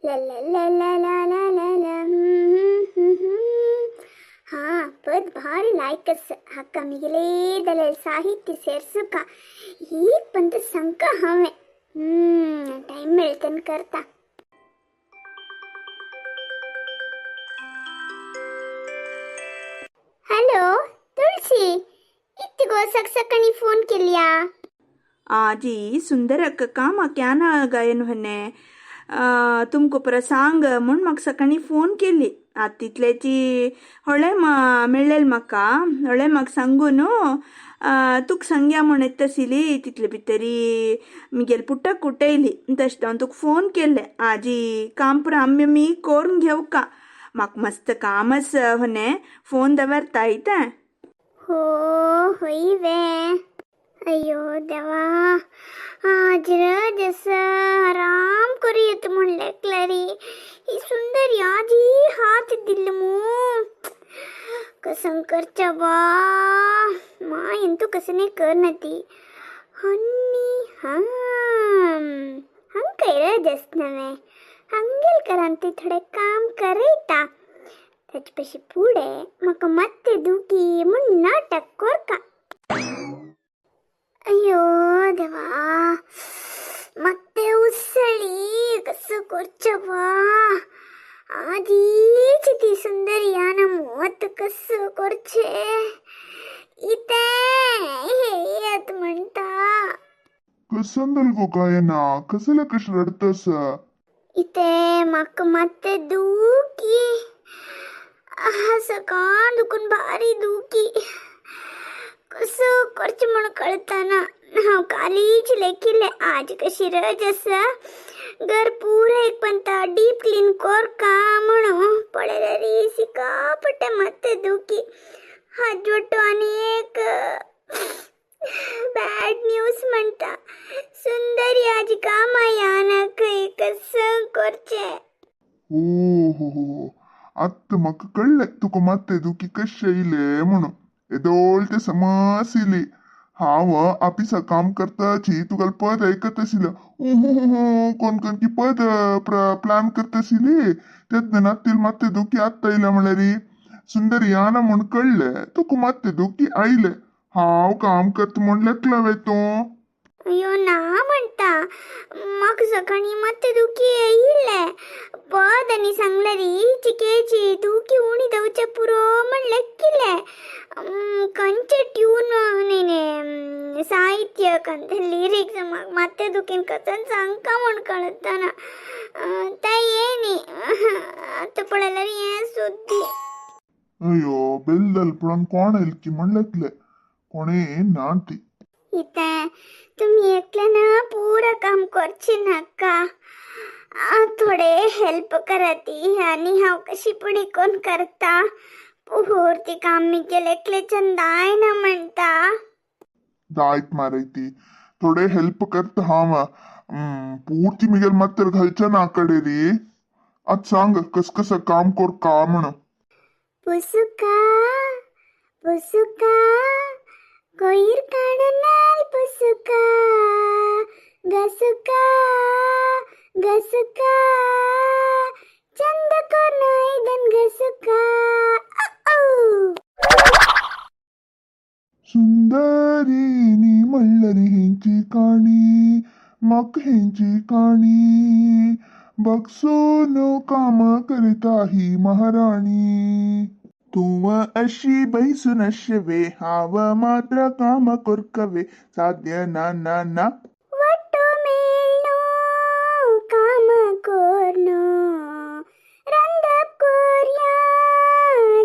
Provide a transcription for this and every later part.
ला ला ला ला ला ला ला ला ಹಾ ಪದ್ ಭಾರಿ ಲಾಯ್ಕಸ್ ಅಕ್ಕ ಮಿಗಿಲೇದಲ್ಲ ಸಾಹಿತ್ಯ ಸೇರ್ಸುಕ ಈಗ ಬಂದು ಸಂಕ ಹವೆ ಟೈಮ್ ಹೇಳ್ತೇನೆ ಕರ್ತಾ ಹಲೋ ತುಳಸಿ इत्तिगो सकसकनी फोन केलिया आजी सुंदर अक्का काम क्या ना गायन म्हणे तुमको प्रसंग म्हूण म्हाका सकाळी फोन केली आतां तितल्याची होळे मेळ्ळेल म्हाका होळे म्हाका सांगून तुका सांगया म्हूण येता आशिल्ली तितले भितरी म्हगेले पुट्टाक कुटयली तशें हांवें तुका फोन केल्ले आजी काम पुरो आमी करून घेवका म्हाका मस्त काम आसा म्हणे फोन दवरता आयता हो होईवे अयो देवा आज जसं आराम करूयात म्हणले क्लरी ही सुंदर याजी हात दिल मू कसं करच्या बा मा ಎಂತೂ कसने करनती हन्नी हंग कैरा जस्ट नवे हंगेल करांती थोडे काम करायता त्याच्यापाशी पुढे मग ಮತ್ತೆ दुखी म्हणून नाटक कोरका अयो देवा ಮತ್ತೆ उसळी कसं कोरचवा आधीच ती सुंदरी याना मोत कसं कोरचे इथे हे येत म्हणता कसंदल गो गायना कसला कश रडतस इथे मक ಮತ್ತೆ दुखी सकाळ दुखून भारी दुखी कसं करच म्हणून कळताना हांव कालीच लेखिल्ले आज कशी रज आसा घर पुरा एक पंता डीप क्लीन कोरका म्हणून पळयल्यारी सिक्कापट्टे ಮತ್ತೆ दुखी हात जोडतो आनी एक बॅड न्यूज म्हणटा सुंदरी आज कामायानक कसं करचे हो हो हो आत्ता म्हाका कळ्ळें तुका मात्ते दुखी कशें येयले म्हणून येदोळते समसिली हांव ऑफिसाक काम करताची तुगेलें पद आयकत आशिल्लो कोण कोण की पद प्लॅन करता आशिल्ली तेन्ना तिला मात्ते दुखी आत्ता येयले म्हणल्यार सुंदर याना म्हूण कळ्ळें तुका मात्ते दुखी आयले हांव काम करता म्हूण लेखला तूं अयो ना म्हणटा म्हाका सकाळी मात्ते दुखी येयिल्ले पद आनी सांगल्यारी चिकेची दुखी उणी दवचे पुरो म्हण लेखिल्ले खंयचे ट्यून न्ही साहित्य खंयचे लिरिक्स म्हाका मात्ते दुखीन कसन सांगता म्हूण कळतना तें ये न्ही आतां पळयल्यार हें सुद्दी अयो बेल्दल पण कोण येयले की म्हण लेखले कोणे ना ती इथे तुम्ही एकल्यानं पूरा काम करची नाका थोडे हेल्प कराती आणि हांव कशी पुढे कोण करता पूर्ती काम मी केले एकले चंदाय ना म्हणता दायत मारैती थोडे हेल्प करता हांव पूर्ती मिगेल मात्र घालच्या ना कडे रे आज सांग कस कसं काम कोर का म्हण पुसुका पुसुका कोयर काढणार पुसुका गसुका गसुका चंद कोनायदन गसुका सुंदरी नी म्हणलरी हेंची काणी मक हेंची काणी बगसून काम करिता ही महाराणी तू अशी बैसून अशवे हाव मात्र काम कोरकवे साध्य ना ना ना वट्टो मेल्नो काम कोरनो रंदप कोर्या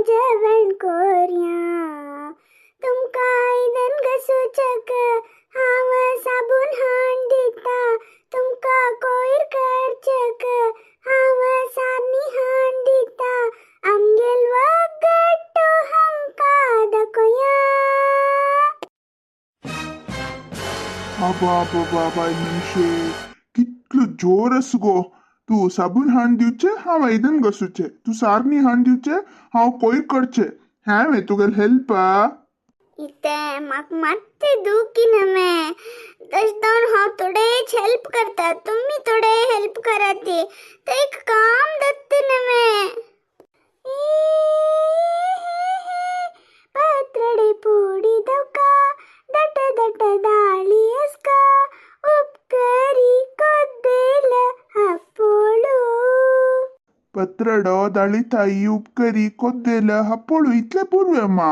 जेवण कोर्या तुमका आयदन घसूचक हाव साबून हाण दिता तुमका कोयर करचक हाव साबणी हाण दिता आमगेल वगट्टो हमका दकोया बाबा बाबा बाय मनशे कितलो जोर आस गो तू साबून हाण दिवचे हांव आयदन घसूचे तू सारणी हाण दिवचे हांव कोयर करचे हांवें तुगेल हेल्प इथे म्हाका मात्ते दुखी नमे तशें जावन हांव थोडेच हेल्प करता तुम्ही थोडे हेल्प करा ते एक पत्रडो दाळीताई उपकरी कोद्देल हप्पोळू इतले पूर्वे मा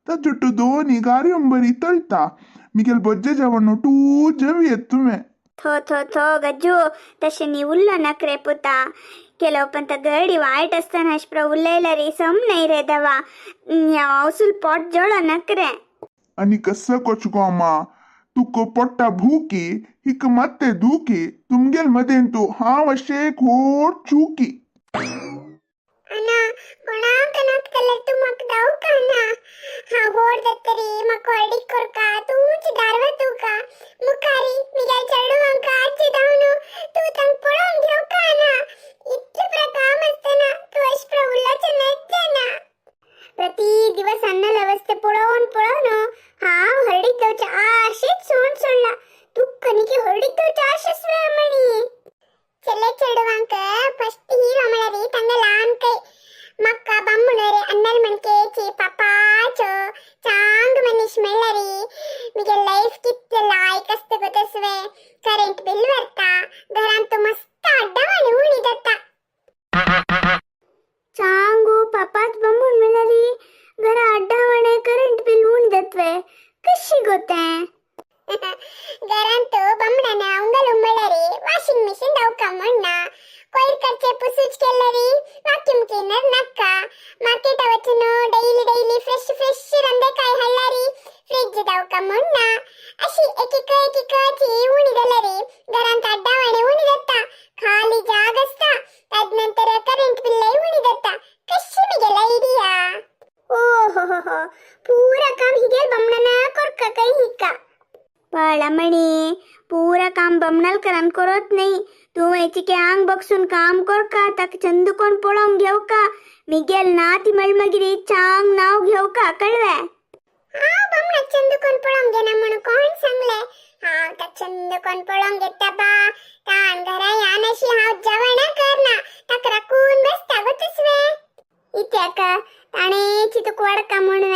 ताजुट्टू दोन्ही गार्योंबरी तळता मिगेल बज्जे जेवण टू जेवी येत तुम्हें ಥೋ ಗಜ್ಜು ತಶೆ ನೀ ಉಲ್ಲ ನಕ್ರೆ ಪುತ ಕೆಲವಪ್ಪಂತ ಗಡಿ ವಾಯ್ಟ್ ಅಸ್ತಾನ ಅಷ್ಟ್ರ ಉಲ್ಲೇಲ ರೀ ಸುಮ್ನೆ ಇರೇದವ ಅವಸುಲ್ ಪೊಟ್ ಜೋಳ ನಕ್ರೆ आणि कसं कोचको तुक पोट्टा भूकी हिक मत्ते धूकी तुमगेल मदेन तू हा वशे खोट चूकी ಅಣ್ಣ ಕೊಣಾಕ ನಕ್ಕಲ್ಲ ತುಮಕ್ ದೌಕಣ್ಣ ಹಾ ಹೋಡ್ದತ್ತರಿ ಮಕ್ಕ ಹೊಡಿ ಕೊರ್ಕ ತೂಚಿ ದಾರ್ವ ತೂಕ ಮುಖಾರಿ ಮಿಗಲ್ ಚಡುವಂಕ ಅಚ್ಚಿದವನು ತೂ ತಂಗ್ ಪೊಳಂ ಗೆವ್ಕಾನ ಇತ್ತು ಪ್ರಕಾಮಸ್ತನ ತೂ ಅಷ್ಟ್ರ ಉಲ್ಲಚ ನೆಜ್ಜನ ಪ್ರತಿ ದಿವಸ ಅನ್ನಲ ಅವಸ್ಥೆ ಪೊಳವನು ಹಾ ಹೊರಡಿದ್ದವಚ ಆಶೆ ಸೋಣ್ಸೊಳ್ಳ ತುಕ್ಕನಿಗೆ ಹೊರಡಿದ್ದವಚ ಆಶಸ್ವೇ ಅಮ್ಮಣಿ చెల్లె చెడువంక ఫస్ట్ హీరో అమలరి తంగల అంకై మక్క బమ్మునరే అన్నల్ మనకేచి పపాచో చాంగ్ మనిష్ మెల్లరి మిగే లైఫ్ కిత్తే లాయక్ ಅಸ್ತೆ ಗೊತ್ತಸ್ವೆ ಕರೆಂಟ್ ಬಿಲ್ ಬರ್ತಾ ಗರಂತು ಮಸ್ತ್ ಅಡ್ಡವಾಣಿ ಉಳಿದತ್ತ చాంగు ಪಪಾಚ್ ಬಮ್ಮುನ್ ಮೆಲ್ಲರಿ ಗರ ಅಡ್ಡವಾಣೆ ಕರೆಂಟ್ ಬಿಲ್ ಉಳಿದತ್ವೆ ಕೃಷಿ ಗೊತ್ತೇ ಗರಂತು ಬಮ್ಮನ ಉಂಗಲ್ ಉಮ್ಮಳರಿ ವಾಷಿಂಗ್ ಮಿಷಿನ್ ದೌಕಮ್ಮಣ್ಣ ಕೊಯ್ರ್ ಕಚ್ಚೆ ಪುಸುಚ್ ಕೆಲ್ಲರಿ ವಾಕ್ಯೂಮ್ ಕ್ಲೀನರ್ ನಕ್ಕ ಮಾರ್ಕೆಟ್ ಅವಚ್ಚನು ಡೈಲಿ ಫ್ರೆಶ್ ರಂಬೆಕಾಯಿ ಹಳ್ಳರಿ ಫ್ರಿಡ್ಜ್ ದೌಕಮ್ಮಣ್ಣ ಅಶಿ ಏಕಿಕ ಚಿ ಉಣಿದಲ್ಲರಿ ಗರಂತ ಅಡ್ಡಾವಣೆ ಉಣಿದತ್ತ ಖಾಲಿ ಜಾಗಸ್ತ ತದ್ನಂತರ ಕರೆಂಟ್ ಬಿಲ್ಲೈ ಉಣಿದತ್ತ ಕಶ್ಮಿಗೆಲ್ಲ ಇದೆಯಾ ಓಹೋ ಪೂರ ಕಾಮ್ ಹೀಗೆ ಬಮ್ಮನ ಕೊರ್ಕ ಕೈ ಹಿಕ್ಕ बाळामणी पूरा काम बमनल करन करत नाही तू याची आंग बघसून काम कर का तक चंदू कोण पळवून घेऊ का मिगेल ना ती मळमगिरी चांग नाव घेऊ का कळवे हा बमना चंदू कोण पळवून घे ना म्हणून कोण सांगले हा तक चंदू कोण पळवून घेता बा तान घरा यानशी हाव जवण करना तक राखून बसता गोतसवे इत्याक ताणेची तू वडका म्हणून